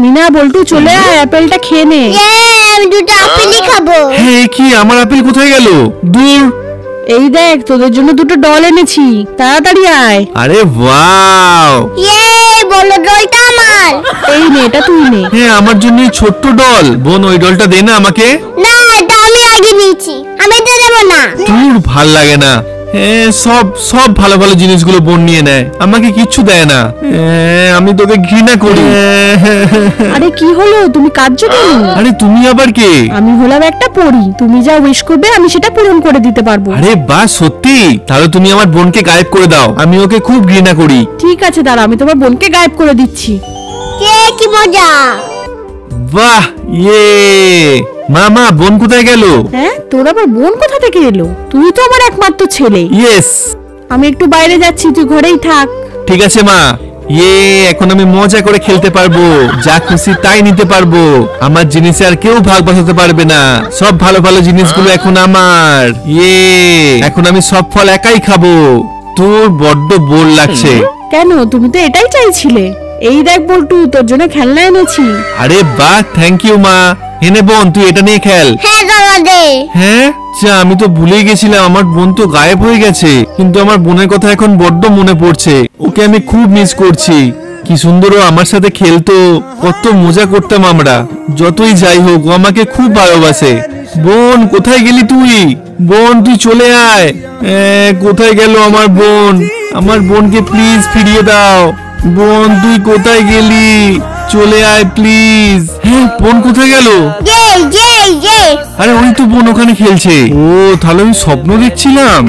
মিনা বল্টু চলে আয়, আপেলটা খেয়ে নে। আমি দুটো আপেলই খাবো। হ্যাঁ কি আমার আপেল কোথায় গেল? দূর। এই দেখ তোদের জন্য দুটো ডল এনেছি, তাড়াতাড়ি আয়। আরে ওয়াও, বলো ডলটা আমার। এই নে, এটা তুই নে। হ্যাঁ আমার জন্য ছোট্ট ডল। বোন ওই ডলটা দে না আমাকে। না এটা আমি আগে নিয়েছি, আমি তো দেবো না। তোর ভাল লাগে না। হ্যাঁ সব ভালো ভালো জিনিসগুলো বোন নিয়ে নেয়, আমাকে কিচ্ছু দেয় না। আমি তোকে ঘৃণা করি। আরে কি হলো, তুমি কাঁদছো কেন? আরে তুমি আবার কে? আমি হলাম একটা পরী, তুমি যা উইশ করবে আমি সেটা পূরণ করে দিতে পারবো। আরে বাহ সত্যি? তাহলে তুমি আমার বোনকে গায়েব করে দাও, আমি ওকে খুব ঘৃণা করি। ঠিক আছে দাঁড়া, আমি তোমার বোনকে গায়েব করে দিচ্ছি। কি মজা। বাহ মা বোন কোথায় গেল? হ্যাঁ তোর আবার বোন কোথা থেকে এলো? তুই তো আমার একমাত্র ছেলে। ইয়েস। আমি একটু বাইরে যাচ্ছি, তুই ঘরেই থাক। ঠিক আছে মা। এখন আমি মজা করে খেলতে পারবো, যা খুশি তাই নিতে পারবো। আমার জিনিসে আর কেউ ভাগ বসাতে পারবে না, সব ভালো ভালো জিনিসগুলো এখন আমার। এখন আমি সব ফল একাই খাবো। তোর বড্ড বোর লাগছে। কেন, তুমি তো এটাই চাইছিলে। এই দেখ বল্টু, তোর জন্য খেলনা এনেছি। আরে বাহ, থ্যাংক ইউ মা। এনে বোন তুই এটা নিয়ে খেল। হ্যাঁ দাদা দে। হ্যাঁ আমি তো ভুলেই গেছিলাম, আমার বোন তো গায়েব হয়ে গেছে। কিন্তু আমার বোনের কথা এখন বড্ড মনে পড়ছে, ওকে আমি খুব মিস করছি। কি সুন্দর ও আমার সাথে খেলতো, কত মজা করতাম আমরা। যতই যাই হোক ও আমাকে খুব ভালোবাসে। বোন কোথায় গেলি তুই? বোন তুই চলে আয়। কোথায় গেল আমার বোন? আমার বোনকে প্লিজ ফিরিয়ে দাও। বোন তুই কোথায় গেলি? চলে আয় প্লিজ। হ্যাঁ বোন কোথায় গেল? আরে আরে ওই তো বোন ওখানে খেলছে। ও তাহলে আমি স্বপ্ন দেখছিলাম।